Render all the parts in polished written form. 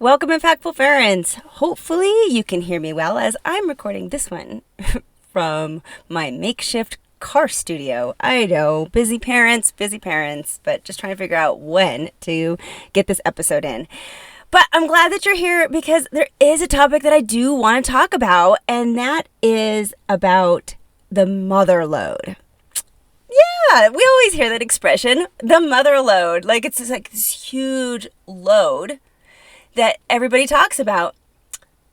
Welcome, impactful parents. Hopefully you can hear me well as I'm recording this one from my makeshift car studio. I know, busy parents, but just trying to figure out when to get this episode in. But I'm glad that you're here because there is a topic that I do want to talk about, and that is about the motherload. Yeah, we always hear that expression, the motherload. Like it's just like this huge load that everybody talks about.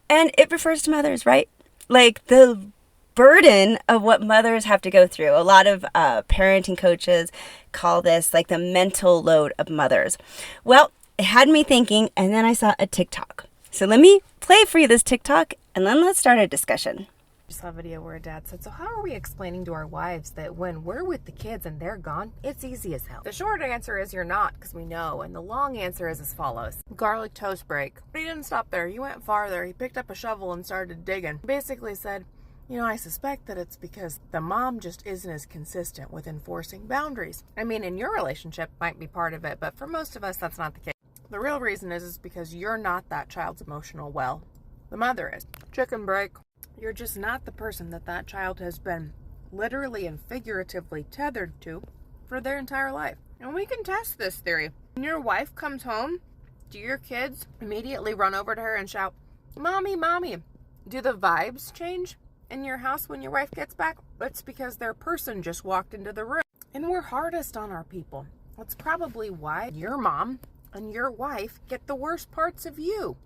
And it refers to mothers, right? Like the burden of what mothers have to go through. A lot of parenting coaches call this like the mental load of mothers. Well, it had me thinking, and then I saw a TikTok. So let me play for you this TikTok, and then let's start a discussion. I saw a video where a dad said, so how are we explaining to our wives that when we're with the kids and they're gone, it's easy as hell? The short answer is you're not, because we know. And the long answer is as follows. Garlic toast break. But he didn't stop there. He went farther. He picked up a shovel and started digging. Basically said, I suspect that it's because the mom just isn't as consistent with enforcing boundaries. I mean, in your relationship might be part of it, but for most of us, that's not the case. The real reason is because you're not that child's emotional well. The mother is. Chicken break. You're just not the person that child has been literally and figuratively tethered to for their entire life. And we can test this theory. When your wife comes home, do your kids immediately run over to her and shout, "Mommy, Mommy"? Do the vibes change in your house when your wife gets back? It's because their person just walked into the room. And we're hardest on our people. That's probably why your mom and your wife get the worst parts of you.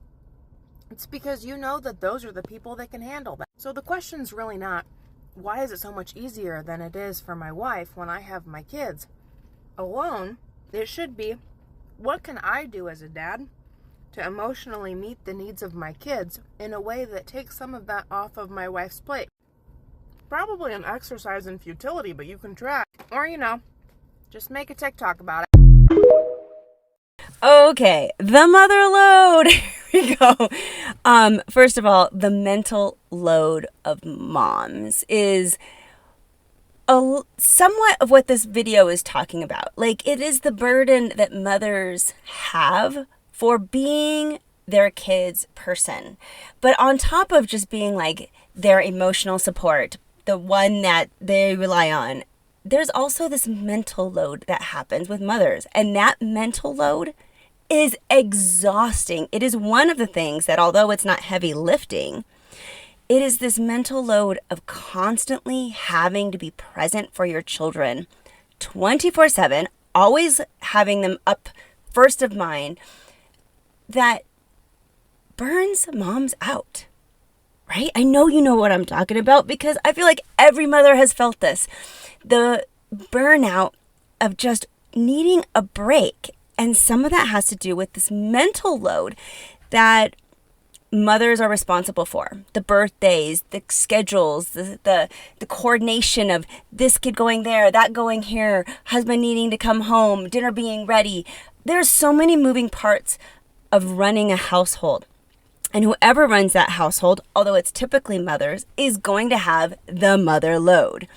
It's because you know that those are the people that can handle that. So the question's really not, why is it so much easier than it is for my wife when I have my kids alone? It should be, what can I do as a dad to emotionally meet the needs of my kids in a way that takes some of that off of my wife's plate? Probably an exercise in futility, but you can try. Or, just make a TikTok about it. Okay, the mother load. Here we go. First of all, the mental load of moms is somewhat of what this video is talking about. Like, it is the burden that mothers have for being their kids' person. But on top of just being like their emotional support, the one that they rely on, there's also this mental load that happens with mothers. And that mental load is exhausting. It is one of the things that, although it's not heavy lifting, it is this mental load of constantly having to be present for your children 24/7, always having them up first of mind, that burns moms out, right? I know you know what I'm talking about because I feel like every mother has felt this. The burnout of just needing a break. And some of that has to do with this mental load that mothers are responsible for. The birthdays, the schedules, the coordination of this kid going there, that going here, husband needing to come home, dinner being ready. There's so many moving parts of running a household. And whoever runs that household, although it's typically mothers, is going to have the mother load.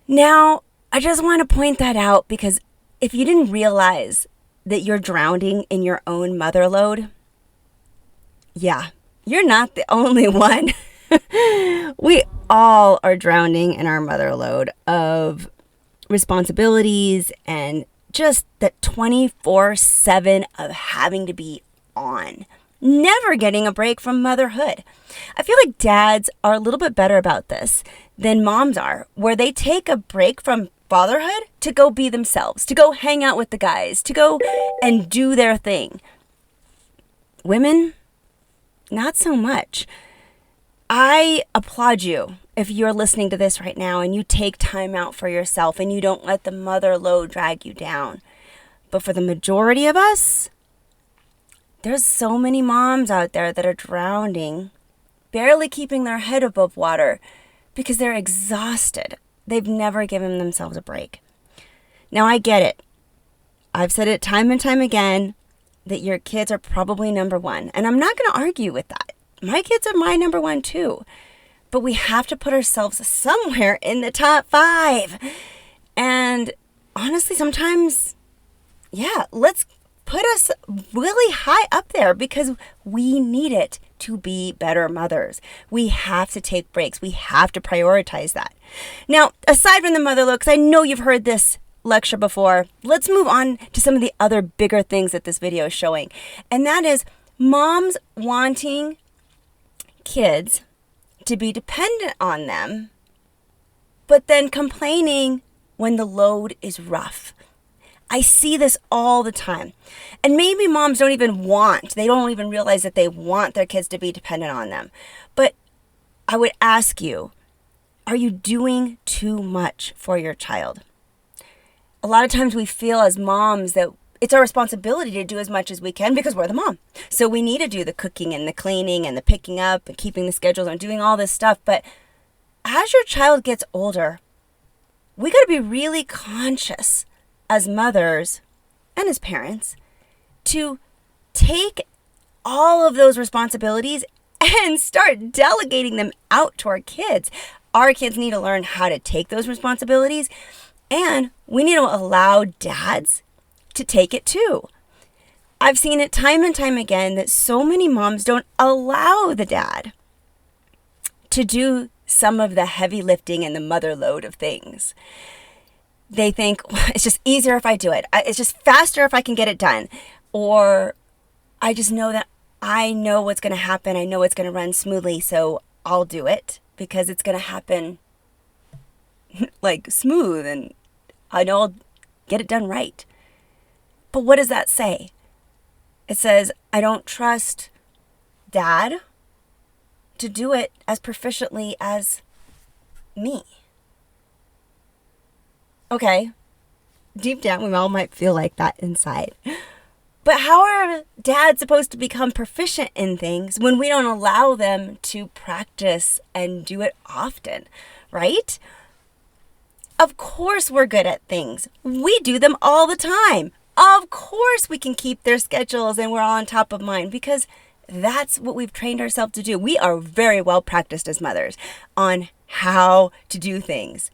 Now, I just want to point that out because if you didn't realize that you're drowning in your own mother load, yeah, you're not the only one. We all are drowning in our mother load of responsibilities and just that 24/7 of having to be on. Never getting a break from motherhood. I feel like dads are a little bit better about this than moms are, where they take a break from fatherhood to go be themselves, to go hang out with the guys, to go and do their thing. Women, not so much. I applaud you if you're listening to this right now and you take time out for yourself and you don't let the mother load drag you down. But for the majority of us, there's so many moms out there that are drowning, barely keeping their head above water because they're exhausted. They've never given themselves a break. Now, I get it. I've said it time and time again that your kids are probably number one. And I'm not going to argue with that. My kids are my number one too. But we have to put ourselves somewhere in the top 5. And honestly, sometimes, let's put us really high up there because we need it to be better mothers. We have to take breaks. We have to prioritize that. Now, aside from the motherload, because I know you've heard this lecture before, let's move on to some of the other bigger things that this video is showing. And that is moms wanting kids to be dependent on them, but then complaining when the load is rough. I see this all the time. And maybe moms they don't even realize that they want their kids to be dependent on them. But I would ask you, are you doing too much for your child? A lot of times we feel as moms that it's our responsibility to do as much as we can because we're the mom. So we need to do the cooking and the cleaning and the picking up and keeping the schedules and doing all this stuff. But as your child gets older, we got to be really conscious as mothers and as parents to take all of those responsibilities and start delegating them out to our kids. Our kids need to learn how to take those responsibilities, and we need to allow dads to take it too. I've seen it time and time again that so many moms don't allow the dad to do some of the heavy lifting and the mother load of things. They think, it's just easier if I do it. It's just faster if I can get it done. Or I just know that I know what's going to happen. I know it's going to run smoothly, so I'll do it because it's going to happen like smooth and I know I'll get it done right. But what does that say? It says, I don't trust dad to do it as proficiently as me. Okay, deep down we all might feel like that inside. But how are dads supposed to become proficient in things when we don't allow them to practice and do it often, right? Of course we're good at things. We do them all the time. Of course we can keep their schedules and we're all on top of mind because that's what we've trained ourselves to do. We are very well practiced as mothers on how to do things.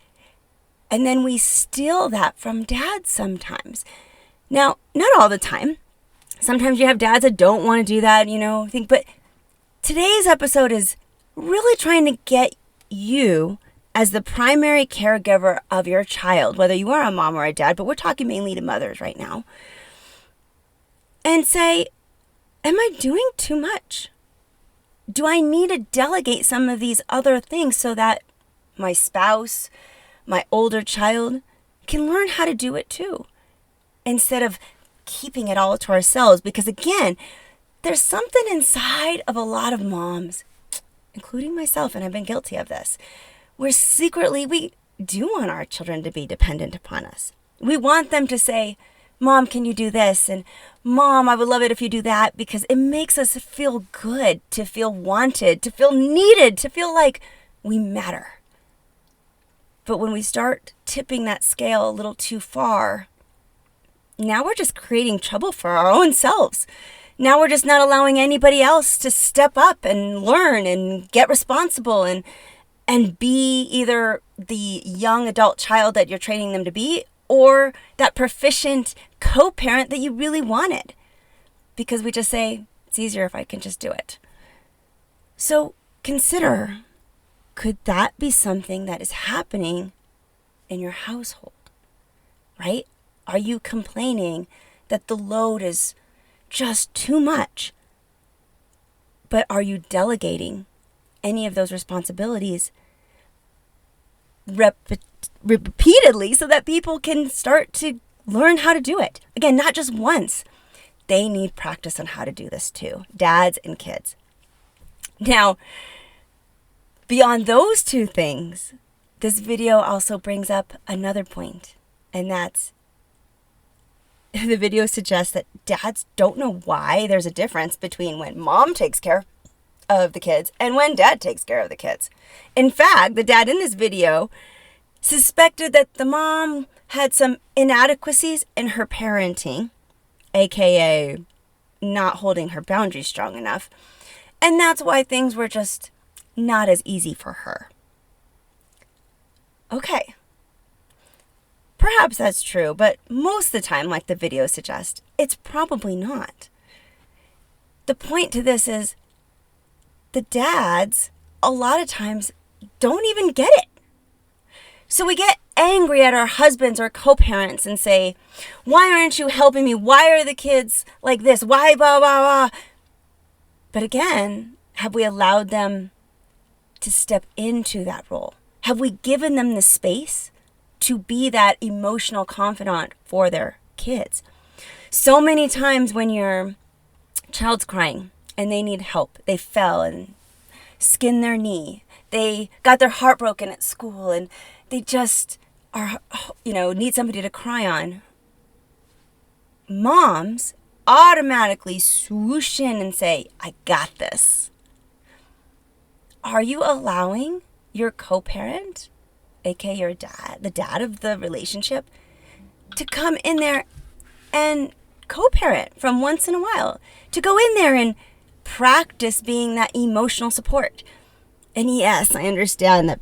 And then we steal that from dads sometimes. Now, not all the time. Sometimes you have dads that don't want to do that, but today's episode is really trying to get you as the primary caregiver of your child, whether you are a mom or a dad, but we're talking mainly to mothers right now, and say, am I doing too much? Do I need to delegate some of these other things so that my spouse, my older child can learn how to do it too, instead of keeping it all to ourselves? Because again, there's something inside of a lot of moms, including myself, and I've been guilty of this, where secretly we do want our children to be dependent upon us. We want them to say, Mom, can you do this? And Mom, I would love it if you do that, because it makes us feel good, to feel wanted, to feel needed, to feel like we matter. But when we start tipping that scale a little too far, now we're just creating trouble for our own selves. Now we're just not allowing anybody else to step up and learn and get responsible and be either the young adult child that you're training them to be or that proficient co-parent that you really wanted. Because we just say, it's easier if I can just do it. So consider, could that be something that is happening in your household, right? Are you complaining that the load is just too much? But are you delegating any of those responsibilities repeatedly so that people can start to learn how to do it? Again, not just once. They need practice on how to do this too, dads and kids. Now, beyond those two things, this video also brings up another point, and that's the video suggests that dads don't know why there's a difference between when mom takes care of the kids and when dad takes care of the kids. In fact, the dad in this video suspected that the mom had some inadequacies in her parenting, aka not holding her boundaries strong enough, and that's why things were just not as easy for her. Okay. Perhaps that's true, but most of the time, like the video suggests, it's probably not. The point to this is the dads, a lot of times, don't even get it. So we get angry at our husbands or co-parents and say, why aren't you helping me? Why are the kids like this? Why blah, blah, blah? But again, have we allowed them to step into that role? Have we given them the space to be that emotional confidant for their kids? So many times when your child's crying and they need help, they fell and skinned their knee, they got their heart broken at school, and they just are, need somebody to cry on. Moms automatically swoosh in and say, I got this. Are you allowing your co-parent, aka your dad, the dad of the relationship, to come in there and co-parent from once in a while, to go in there and practice being that emotional support? And yes, I understand that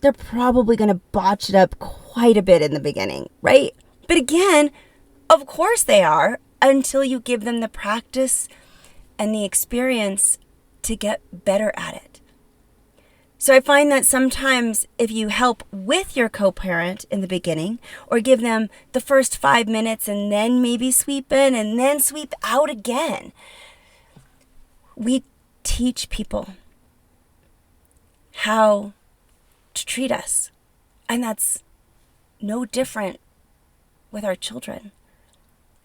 they're probably going to botch it up quite a bit in the beginning, right? But again, of course they are, until you give them the practice and the experience to get better at it. So I find that sometimes if you help with your co-parent in the beginning, or give them the first 5 minutes and then maybe sweep in and then sweep out again, we teach people how to treat us. And that's no different with our children.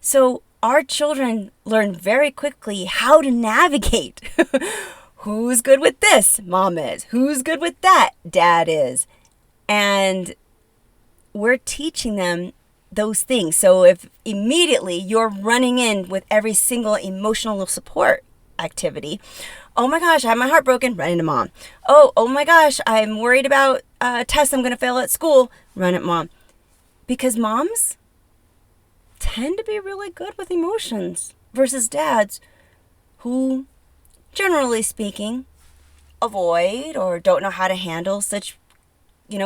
So our children learn very quickly how to navigate. Who's good with this? Mom is. Who's good with that? Dad is. And we're teaching them those things. So if immediately you're running in with every single emotional support activity, oh my gosh, I have my heart broken, run into mom. Oh my gosh, I'm worried about a test I'm going to fail at school, run at mom. Because moms tend to be really good with emotions versus dads who, generally speaking, avoid or don't know how to handle such,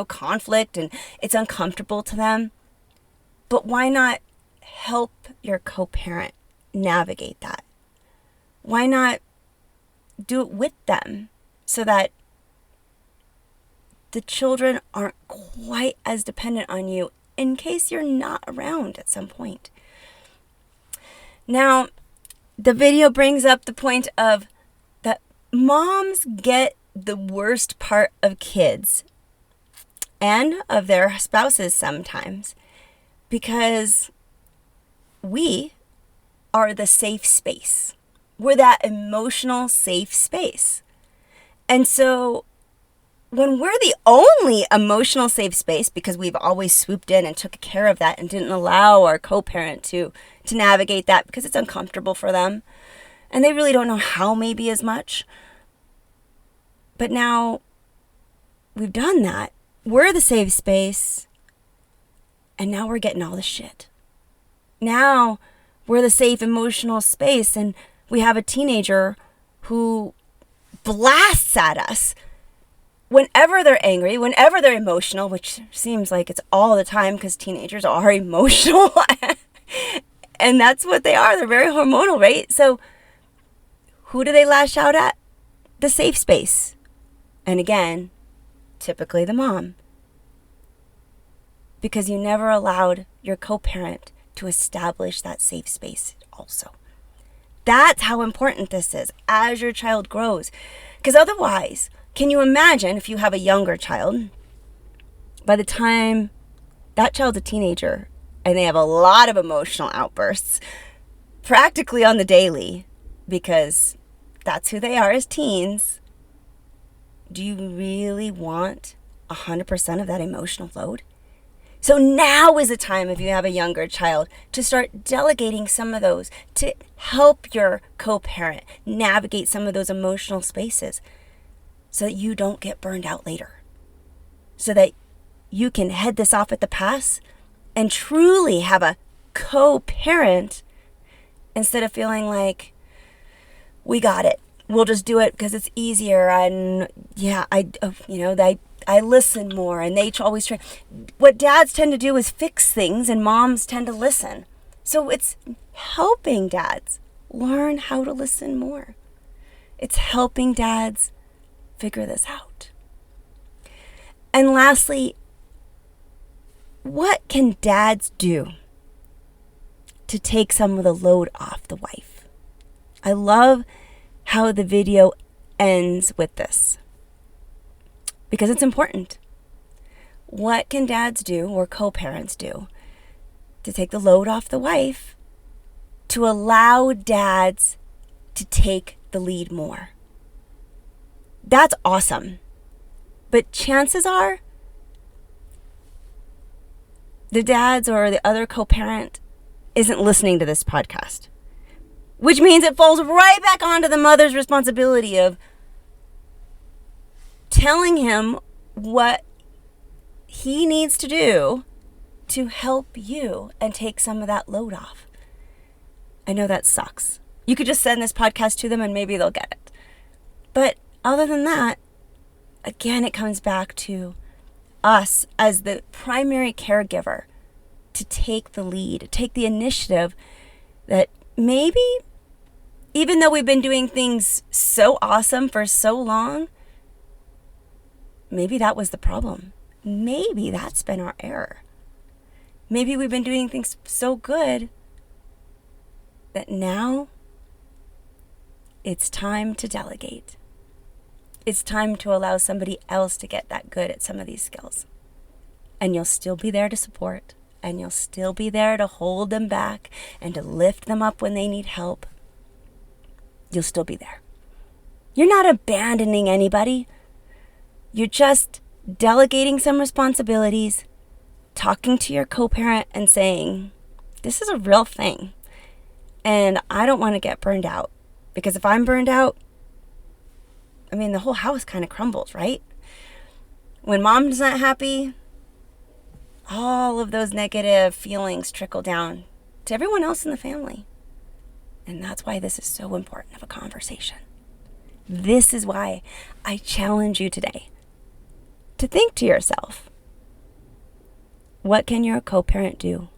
conflict, and it's uncomfortable to them. But why not help your co-parent navigate that? Why not do it with them so that the children aren't quite as dependent on you in case you're not around at some point? Now, the video brings up the point of that moms get the worst part of kids and of their spouses sometimes because we are the safe space. We're that emotional safe space. And so when we're the only emotional safe space, because we've always swooped in and took care of that and didn't allow our co-parent to navigate that because it's uncomfortable for them, and they really don't know how maybe as much. But now we've done that. We're the safe space, and now we're getting all the shit. Now we're the safe emotional space, and we have a teenager who blasts at us whenever they're angry, whenever they're emotional, which seems like it's all the time because teenagers are emotional. And that's what they are. They're very hormonal, right? So who do they lash out at? The safe space. And again, typically the mom. Because you never allowed your co-parent to establish that safe space also. That's how important this is as your child grows. Because otherwise, can you imagine if you have a younger child, by the time that child's a teenager and they have a lot of emotional outbursts, practically on the daily, because that's who they are as teens, do you really want 100% of that emotional load? So now is the time, if you have a younger child, to start delegating some of those, to help your co-parent navigate some of those emotional spaces so that you don't get burned out later. So that you can head this off at the pass and truly have a co-parent instead of feeling like, we got it. We'll just do it because it's easier. And yeah, I I listen more, and they always try. What dads tend to do is fix things, and moms tend to listen. So it's helping dads learn how to listen more. It's helping dads figure this out. And lastly, what can dads do to take some of the load off the wife? I love how the video ends with this, because it's important. What can dads do, or co-parents do, to take the load off the wife, to allow dads to take the lead more? That's awesome. But chances are, the dads or the other co-parent isn't listening to this podcast, which means it falls right back onto the mother's responsibility of telling him what he needs to do to help you and take some of that load off. I know that sucks. You could just send this podcast to them and maybe they'll get it. But other than that, again, it comes back to us as the primary caregiver to take the lead, take the initiative that maybe, even though we've been doing things so awesome for so long, maybe that was the problem. Maybe that's been our error. Maybe we've been doing things so good that now it's time to delegate. It's time to allow somebody else to get that good at some of these skills. And you'll still be there to support, and you'll still be there to hold them back and to lift them up when they need help. You'll still be there. You're not abandoning anybody. You're just delegating some responsibilities, talking to your co-parent and saying, this is a real thing. And I don't want to get burned out, because if I'm burned out, I mean, the whole house kind of crumbles, right? When mom's not happy, all of those negative feelings trickle down to everyone else in the family. And that's why this is so important of a conversation. This is why I challenge you today to think to yourself, what can your co-parent do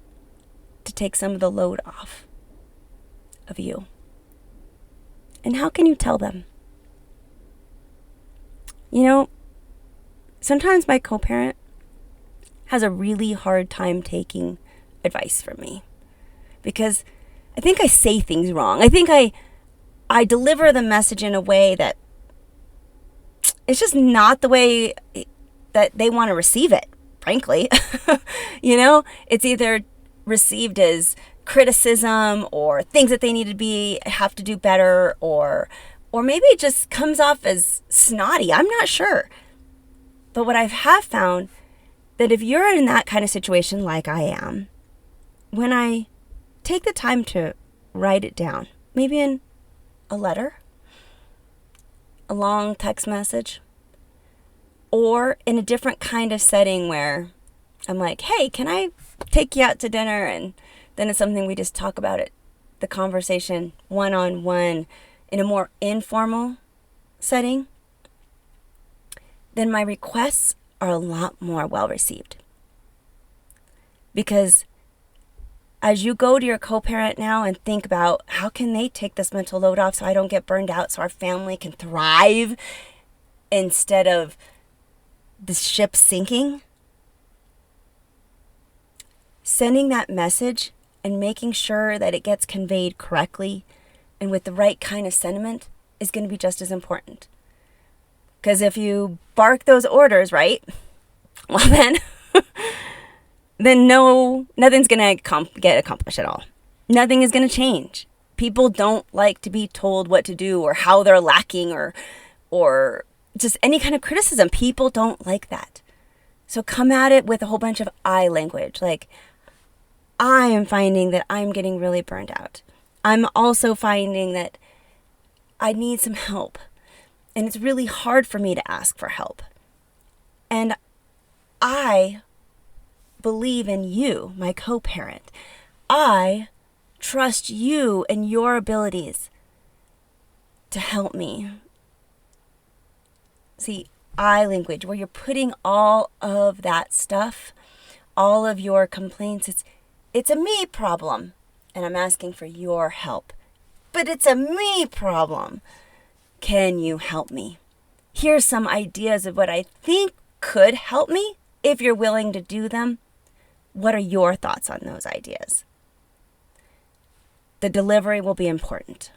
to take some of the load off of you? And how can you tell them? You know, sometimes my co-parent has a really hard time taking advice from me, because I think I say things wrong. I think I deliver the message in a way that it's just not the way that they want to receive it, frankly. You know, it's either received as criticism or things that they need to have to do better, or maybe it just comes off as snotty. I'm not sure. But what I have found, that if you're in that kind of situation like I am, when I take the time to write it down, maybe in a letter, a long text message, or in a different kind of setting where I'm like, hey, can I take you out to dinner? And then it's something we just talk about it, the conversation one-on-one in a more informal setting, then my requests are a lot more well received. Because as you go to your co-parent now and think about how can they take this mental load off so I don't get burned out, so our family can thrive instead of the ship sinking, sending that message and making sure that it gets conveyed correctly and with the right kind of sentiment is going to be just as important. Because if you bark those orders right, well then nothing's going to get accomplished at all. Nothing is going to change. People don't like to be told what to do or how they're lacking or just any kind of criticism. People don't like that. So come at it with a whole bunch of I language. Like, I am finding that I'm getting really burned out. I'm also finding that I need some help. And it's really hard for me to ask for help. And I believe in you, my co-parent. I trust you and your abilities to help me. See, I language, where you're putting all of that stuff, all of your complaints, it's a me problem, and I'm asking for your help. But it's a me problem. Can you help me? Here's some ideas of what I think could help me if you're willing to do them. What are your thoughts on those ideas? The delivery will be important.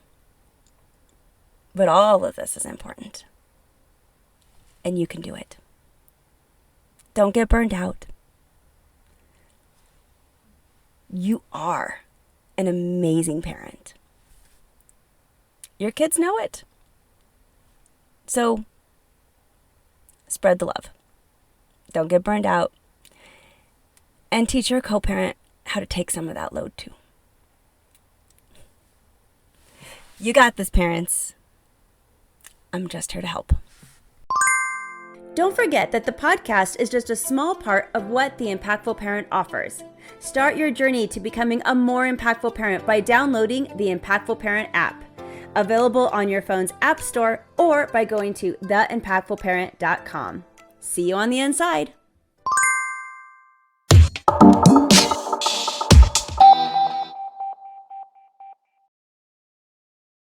But all of this is important. And you can do it. Don't get burned out. You are an amazing parent. Your kids know it. So, spread the love. Don't get burned out. And teach your co-parent how to take some of that load too. You got this, parents. I'm just here to help. Don't forget that the podcast is just a small part of what the Impactful Parent offers. Start your journey to becoming a more impactful parent by downloading the Impactful Parent app. Available on your phone's app store or by going to theimpactfulparent.com. See you on the inside.